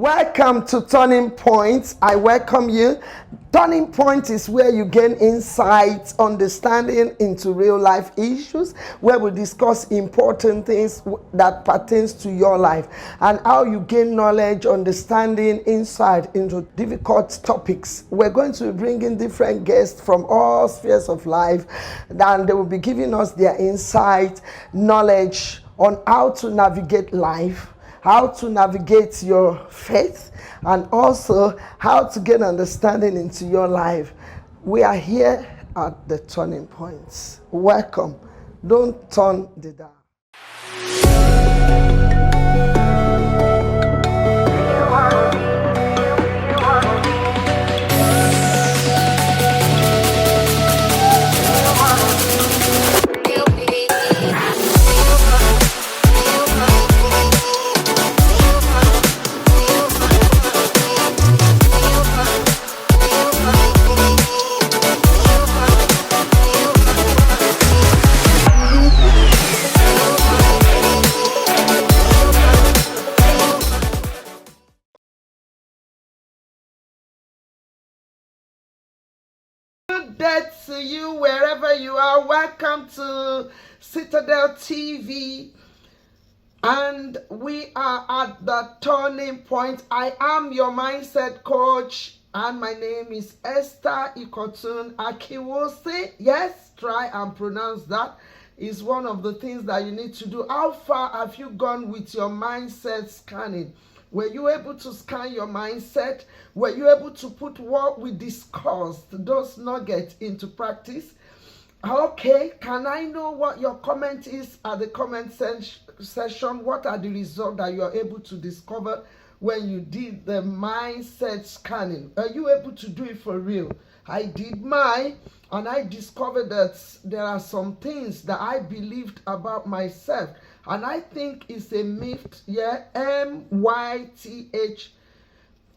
Welcome to Turning Point. I welcome you. Turning Point is where you gain insight, understanding into real life issues, where we discuss important things that pertains to your life and how you gain knowledge, understanding, insight into difficult topics. We're going to be bringing different guests from all spheres of life, and they will be giving us their insight, knowledge on how to navigate life, how to navigate your faith, and also how to get understanding into your life. We are here at the Turning Points. Welcome. Don't turn the dial. Good day to you wherever you are. Welcome to Citadel TV, and we are at the Turning Point. I am your mindset coach, and my name is Esther Ikotun Akiwose. Yes, try and pronounce that. Is one of the things that you need to do. How far have you gone with your mindset scanning? Were you able to scan your mindset? Were you able to put what we discussed, those nuggets, into practice? Okay, can I know what your comment is at the comment session? What are the results that you are able to discover when you did the mindset scanning? Are you able to do it for real? I did mine, and I discovered that there are some things that I believed about myself, and I think it's a myth, MYTH,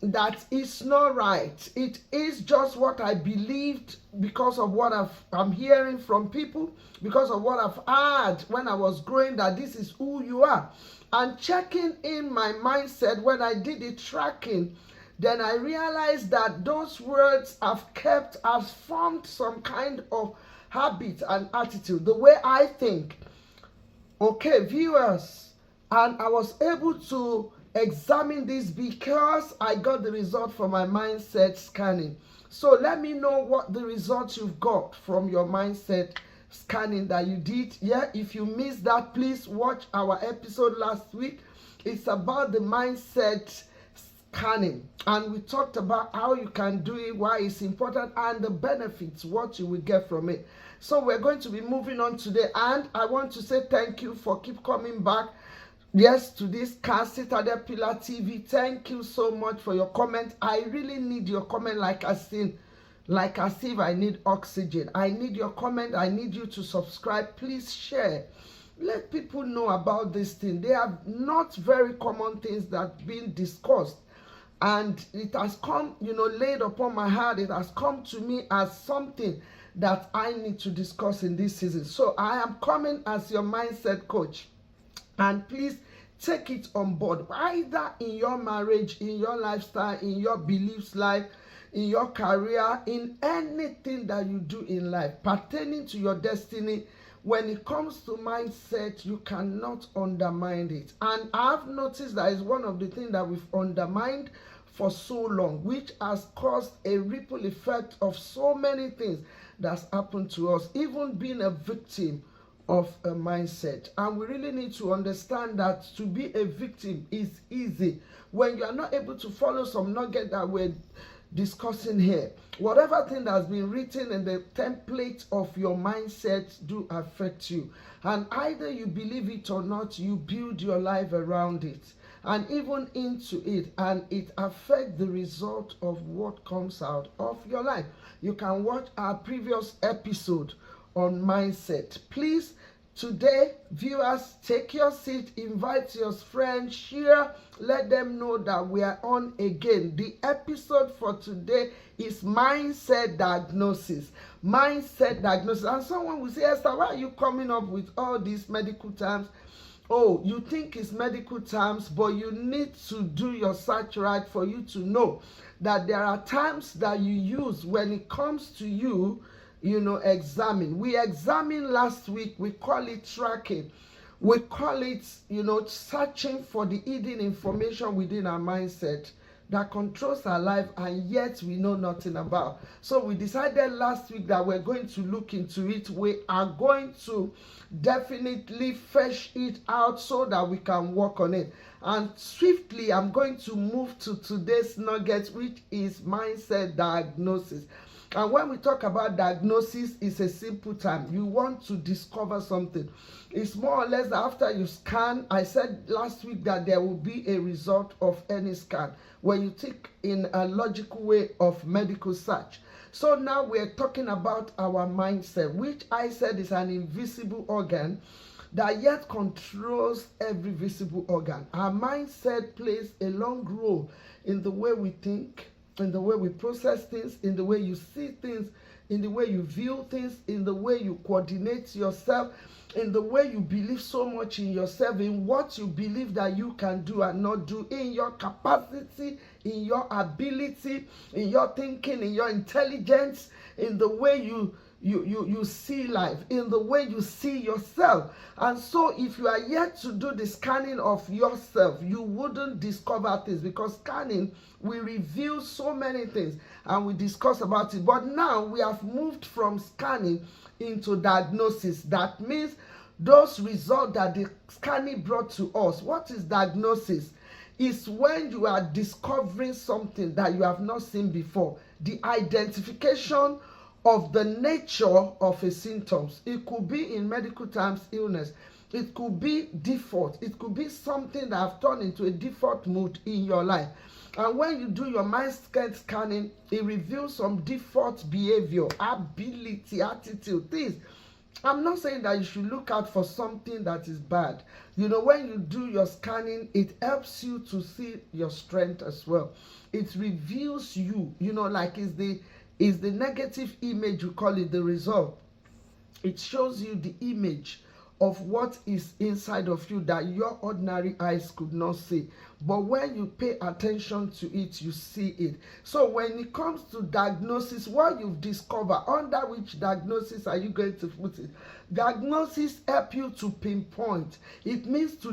that is not right. It is just what I believed because of what I'm hearing from people, because of what I've heard when I was growing, that this is who you are. And checking in my mindset, when I did the tracking, then I realized that those words have formed some kind of habit and attitude, the way I think. Okay, viewers, and I was able to examine this because I got the result from my mindset scanning. So let me know what the results you've got from your mindset scanning that you did. If you missed that, please watch our episode last week. It's about the mindset scanning, and we talked about how you can do it, why it's important, and the benefits, what you will get from it. So we're going to be moving on today, and I want to say thank you for keep coming back, yes, to this Citadel Pillar TV. Thank you so much for your comment. I really need your comment, like as if I need oxygen. I need your comment. I need you to subscribe. Please share. Let people know about this thing. They are not very common things that being discussed, and it has come, laid upon my heart. It has come to me as something that I need to discuss in this season. So I am coming as your mindset coach, and please take it on board, either in your marriage, in your lifestyle, in your beliefs life, in your career, in anything that you do in life pertaining to your destiny. When it comes to mindset, you cannot undermine it. And I've noticed that is one of the things that we've undermined for so long, which has caused a ripple effect of so many things that's happened to us, even being a victim of a mindset. And we really need to understand that to be a victim is easy when you are not able to follow some nugget that we're discussing here. Whatever thing that's been written in the template of your mindset do affect you, and either you believe it or not, you build your life around it and even into it, and it affects the result of what comes out of your life. You can watch our previous episode on mindset. Please, today, viewers, take your seat, invite your friends, share, let them know that we are on again. The episode for today is mindset diagnosis. Mindset diagnosis. And someone will say, Esther, why are you coming up with all these medical terms? Oh, you think it's medical terms, but you need to do your search right for you to know that there are times that you use when it comes to you, examine. We examined last week, we call it tracking. We call it, searching for the hidden information within our mindset that controls our life and yet we know nothing about. So we decided last week that we're going to look into it. We are going to definitely fetch it out so that we can work on it. And swiftly, I'm going to move to today's nugget, which is mindset diagnosis. And when we talk about diagnosis, it's a simple term. You want to discover something. It's more or less that after you scan, I said last week that there will be a result of any scan when you take in a logical way of medical search. So now we're talking about our mindset, which I said is an invisible organ that yet controls every visible organ. Our mindset plays a long role in the way we think, in the way we process things, in the way you see things, in the way you view things, in the way you coordinate yourself, in the way you believe so much in yourself, in what you believe that you can do and not do, in your capacity, in your ability, in your thinking, in your intelligence, in the way you see life, in the way you see yourself. And so if you are yet to do the scanning of yourself, you wouldn't discover things, because scanning will reveal so many things and we discuss about it. But now we have moved from scanning into diagnosis. That means those results that the scanning brought to us. What is diagnosis? Is when you are discovering something that you have not seen before. The identification of the nature of a symptoms. It could be, in medical terms, illness. It could be default. It could be something that have turned into a default mood in your life. And when you do your mindset scanning, it reveals some default behavior, ability, attitude, things. I'm not saying that you should look out for something that is bad. When you do your scanning, it helps you to see your strength as well. It reveals you, like is the negative image, we call it the result. It shows you the image of what is inside of you that your ordinary eyes could not see. But when you pay attention to it, you see it. So when it comes to diagnosis, what you've discovered, under which diagnosis are you going to put it? Diagnosis help you to pinpoint. It means to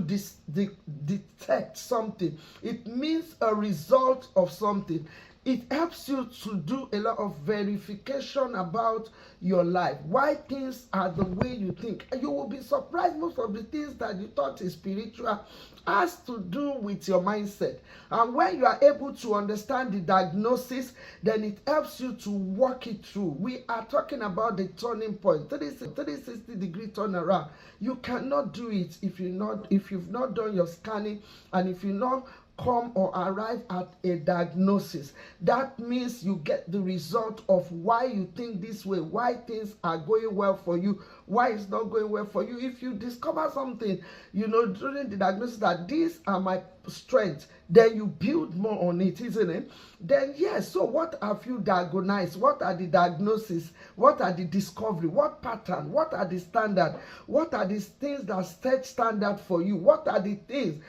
detect something. It means a result of something. It helps you to do a lot of verification about your life. Why things are the way you think. You will be surprised, most of the things that you thought is spiritual has to do with your mindset. And when you are able to understand the diagnosis, then it helps you to work it through. We are talking about the turning point, 360-degree turnaround. You cannot do it if you've not done your scanning, and if you not come or arrive at a diagnosis. That means you get the result of why you think this way, why things are going well for you, why it's not going well for you. If you discover something, during the diagnosis, that these are my strengths, then you build more on it, isn't it? Then yes, so what have you diagnosed? What are the diagnoses? What are the discovery? What pattern? What are the standard? What are the things that set standard for you? What are the things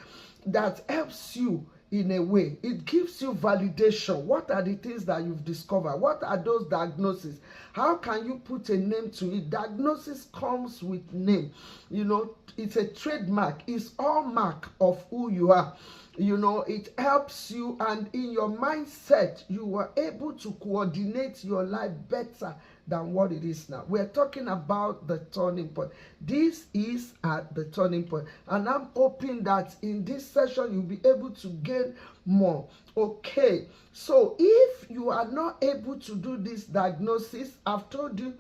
that helps you in a way? It gives you validation. What are the things that you've discovered? What are those diagnoses? How can you put a name to it? Diagnosis comes with name. It's a trademark. It's all mark of who you are. It helps you, and in your mindset, you are able to coordinate your life better than what it is now. We're talking about the turning point. This is at the turning point, and I'm hoping that in this session you'll be able to gain more. Okay, so if you are not able to do this diagnosis, I've told you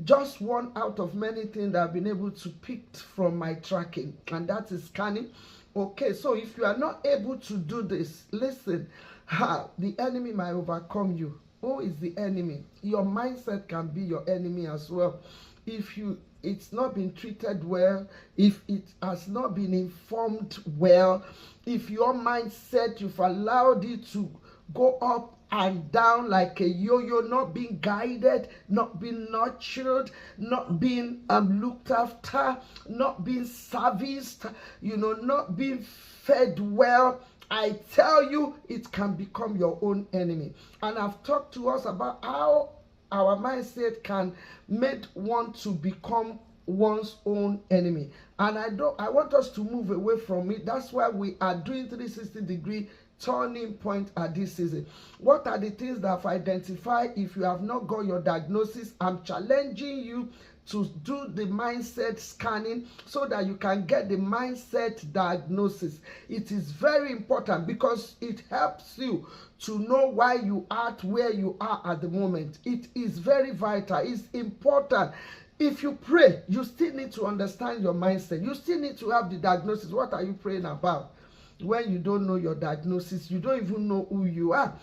just one out of many things that I've been able to pick from my tracking, and that is scanning. Okay, so if you are not able to do this, listen, the enemy might overcome you. Who is the enemy? Your mindset can be your enemy as well. If it's not been treated well, if it has not been informed well, if your mindset, you've allowed it to go up and down like a yo-yo, not being guided, not being nurtured, not being looked after, not being serviced, not being fed well, I tell you, it can become your own enemy. And I've talked to us about how our mindset can make one to become one's own enemy. And I want us to move away from it. That's why we are doing 360-degree turning point at this season. What are the things that I've identified? If you have not got your diagnosis, I'm challenging you to do the mindset scanning so that you can get the mindset diagnosis. It is very important because it helps you to know why you are where you are at the moment. It is very vital. It's important. If you pray, you still need to understand your mindset. You still need to have the diagnosis. What are you praying about? When you don't know your diagnosis, you don't even know who you are.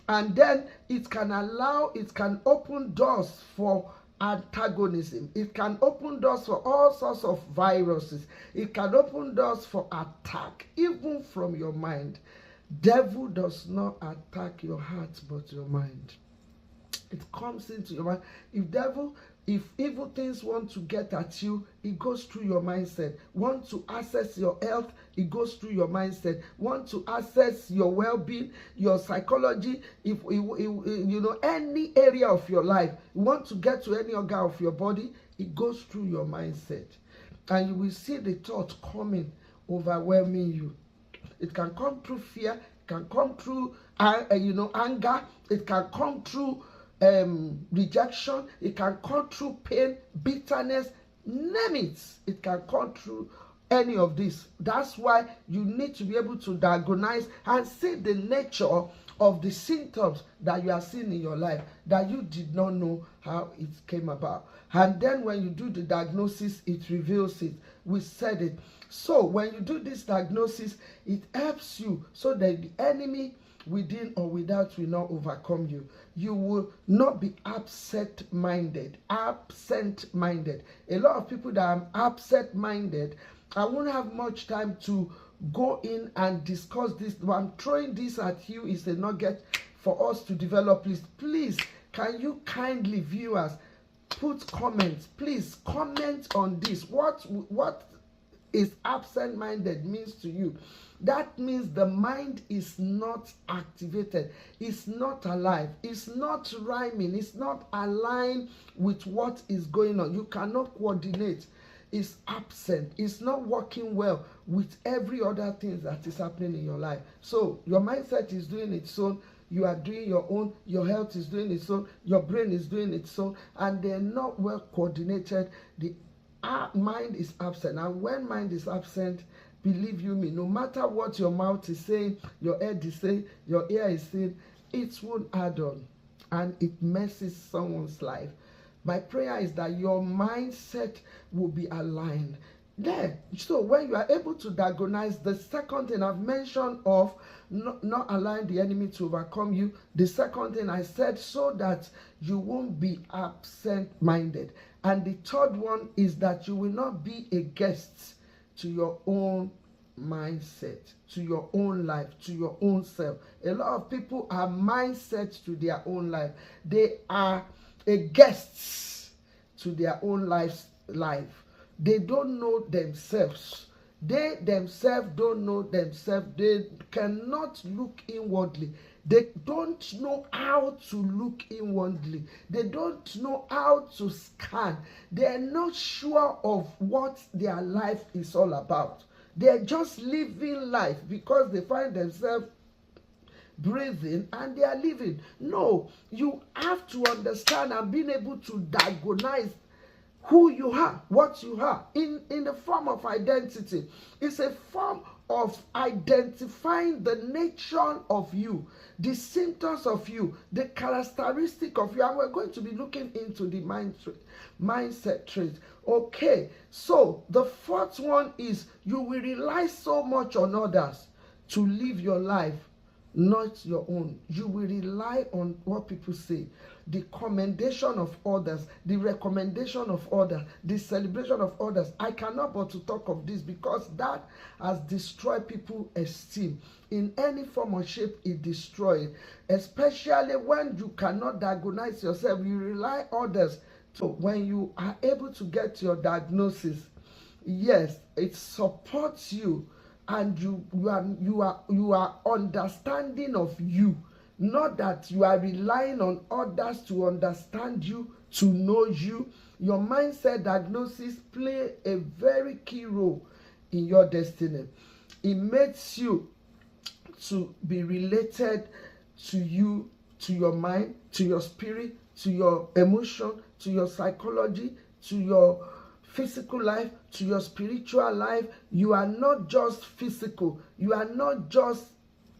And then it can open doors for antagonism. It can open doors for all sorts of viruses. It can open doors for attack, even from your mind. Devil does not attack your heart, but your mind. It comes into your mind. If evil things want to get at you, it goes through your mindset. Want to access your health, it goes through your mindset. Want to access your well-being, your psychology, if any area of your life, you want to get to any organ of your body, it goes through your mindset. And you will see the thought coming, overwhelming you. It can come through fear, it can come through anger, it can come through rejection, it can come through pain, bitterness, name it. It can come through any of this. That's why you need to be able to diagnose and see the nature of the symptoms that you are seeing in your life that you did not know how it came about. And then when you do the diagnosis, it reveals it. We said it. So when you do this diagnosis, it helps you so that the enemy within or without will not overcome you. You will not be absent-minded. Absent-minded. A lot of people that are absent-minded, I won't have much time to go in and discuss this. I'm throwing this at you is a nugget for us to develop. Please, can you kindly, viewers, put comments. Please comment on this. What is absent-minded means to you? That means the mind is not activated, it's not alive, it's not rhyming, it's not aligned with what is going on. You cannot coordinate. It's absent. It's not working well with every other thing that is happening in your life. So your mindset is doing its own, you are doing your own, your health is doing its own, your brain is doing its own, and they're not well coordinated. The mind is absent. And when mind is absent, believe you me, no matter what your mouth is saying, your head is saying, your ear is saying, it won't add on, and it messes someone's life. My prayer is that your mindset will be aligned. Then, so when you are able to diagnose, the second thing I've mentioned of not allowing the enemy to overcome you, the second thing I said, so that you won't be absent-minded. And the third one is that you will not be a guest to your own mindset, to your own life, to your own self. A lot of people are mindset to their own life. They are a guest to their own life. They don't know themselves. They themselves don't know themselves. They cannot look inwardly. They don't know how to look inwardly. They don't know how to scan. They're not sure of what their life is all about. They're just living life because they find themselves breathing and they are living. No, you have to understand and being able to diagnose who you are, what you are, in the form of identity. It's a form of identifying the nature of you, the symptoms of you, the characteristic of you. And we're going to be looking into the mindset trait. Okay, so the fourth one is you will rely so much on others to live your life, not your own. You will rely on what people say, the commendation of others, the recommendation of others, the celebration of others. I cannot but to talk of this because that has destroyed people's esteem. In any form or shape, it destroys. Especially when you cannot diagnose yourself, you rely on others. So when you are able to get your diagnosis, yes, it supports you, and you are understanding of you, not that you are relying on others to understand you, to know you. Your mindset diagnosis play a very key role in your destiny. It makes you to be related to you, to your mind, to your spirit, to your emotion, to your psychology, to your physical life, to your spiritual life. You are not just physical. You are not just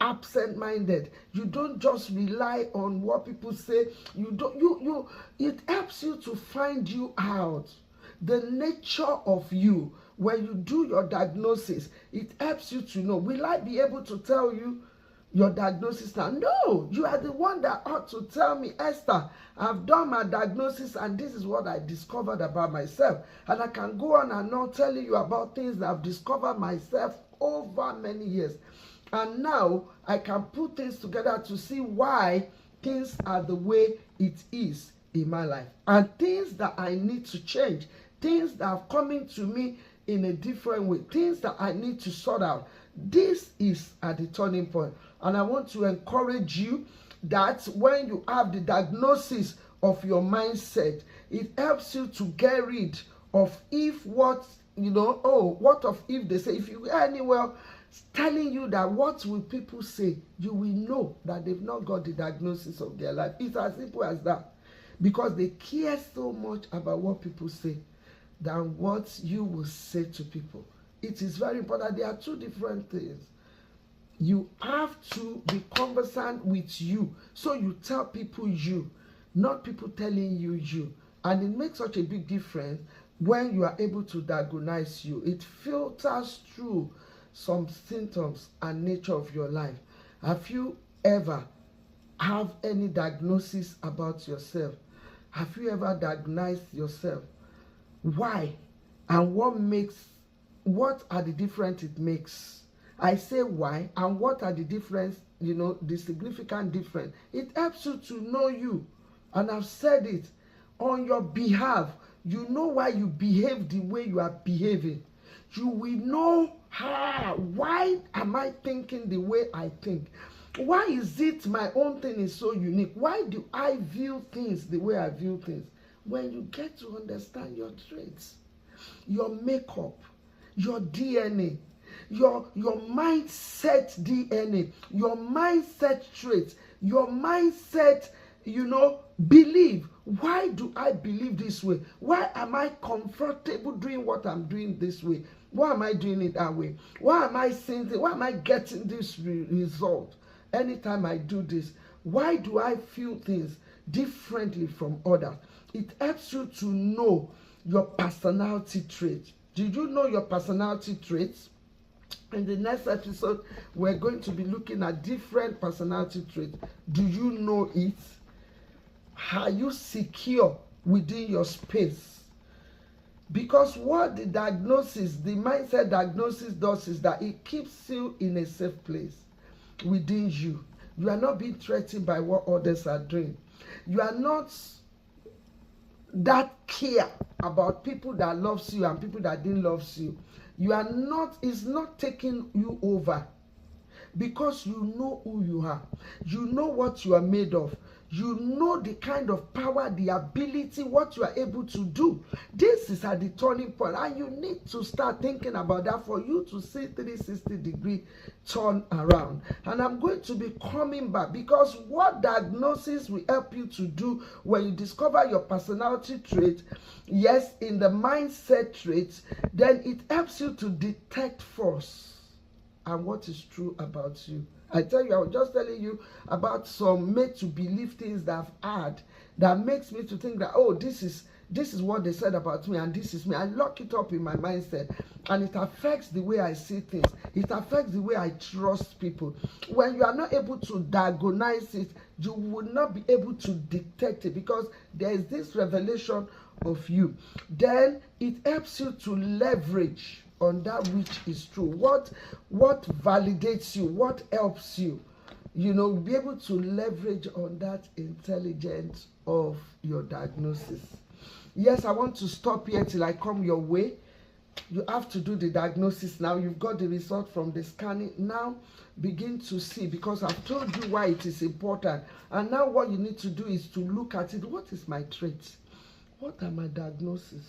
absent-minded. You don't just rely on what people say. It helps you to find you out, the nature of you. When you do your diagnosis, it helps you to know. Will I be able to tell you your diagnosis now? No, you are the one that ought to tell me, Esther, I've done my diagnosis and this is what I discovered about myself. And I can go on and on telling you about things that I've discovered myself over many years. And now I can put things together to see why things are the way it is in my life. And things that I need to change, things that are coming to me in a different way, things that I need to sort out. This is at the turning point. And I want to encourage you that when you have the diagnosis of your mindset, it helps you to get rid of what if they say, if you go anywhere telling you that what will people say, you will know that they've not got the diagnosis of their life. It's as simple as that. Because they care so much about what people say than what you will say to people. It is very important. There are two different things. You have to be conversant with you. So you tell people you, not people telling you. And it makes such a big difference when you are able to diagnose you. It filters through some symptoms and nature of your life. Have you ever have any diagnosis about yourself? Have you ever diagnosed yourself? Why? And what are the difference it makes? I say why and what are the difference, the significant difference. It helps you to know you. And I've said it on your behalf. You know why you behave the way you are behaving. You will know why am I thinking the way I think? Why is it my own thing is so unique? Why do I view things the way I view things? When you get to understand your traits, your makeup, your DNA, your mindset DNA, your mindset traits, your mindset, believe. Why do I believe this way? Why am I comfortable doing what I'm doing this way? Why am I doing it that way? Why am I saying this? Why am I getting this result anytime I do this? Why do I feel things differently from others? It helps you to know your personality traits. Did you know your personality traits? In the next episode, we're going to be looking at different personality traits. Do you know it? Are you secure within your space? Because what the mindset diagnosis does is that it keeps you in a safe place within you. You are not being threatened by what others are doing. You are not that care about people that loves you and people that didn't love you. You are not, it's not taking you over, because you know who you are. You know what you are made of. You know the kind of power, the ability, what you are able to do. This is at the turning point, and you need to start thinking about that for you to see 360-degree turn around. And I'm going to be coming back, because what diagnosis will help you to do when you discover your personality trait, yes, in the mindset traits, then it helps you to detect first and what is true about you. I tell you, I was just telling you about some made-to-believe things that I've had that makes me to think that, oh, this is this is what they said about me and this is me. I lock it up in my mindset, and it affects the way I see things. It affects the way I trust people. When you are not able to diagnose it, you will not be able to detect it, because there is this revelation of you. Then it helps you to leverage on that which is true. What validates you, what helps you, be able to leverage on that intelligence of your diagnosis. Yes, I want to stop here till I come your way. You have to do the diagnosis now. You've got the result from the scanning. Now begin to see, because I've told you why it is important. And now what you need to do is to look at it. What is my trait? What are my diagnoses?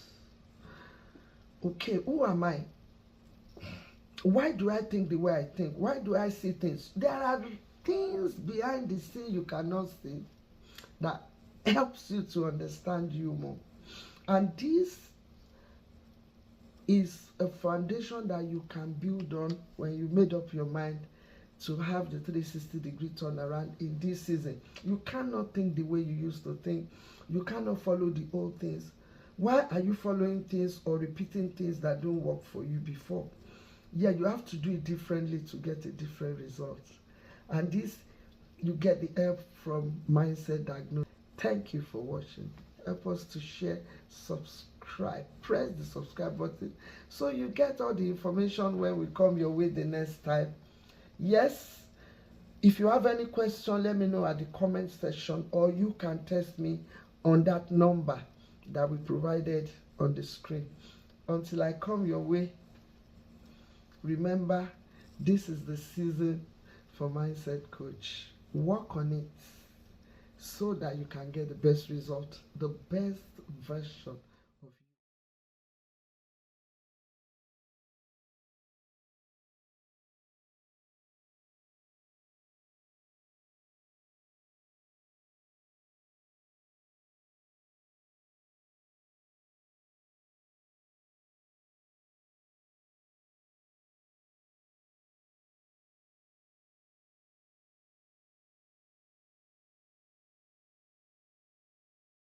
Okay, who am I? Why do I think the way I think? Why do I see things? There are things behind the scene you cannot see that helps you to understand you more. And this is a foundation that you can build on when you made up your mind to have the 360-degree turnaround in this season. You cannot think the way you used to think. You cannot follow the old things. Why are you following things or repeating things that don't work for you before? Yeah, you have to do it differently to get a different result. And this, you get the help from Mindset Diagnosis. Thank you for watching. Help us to share, subscribe, press the subscribe button so you get all the information when we come your way the next time. Yes, if you have any question, let me know at the comment section, or you can text me on that number that we provided on the screen. Until I come your way, remember, this is the season for Mindset Coach. Work on it so that you can get the best result, the best version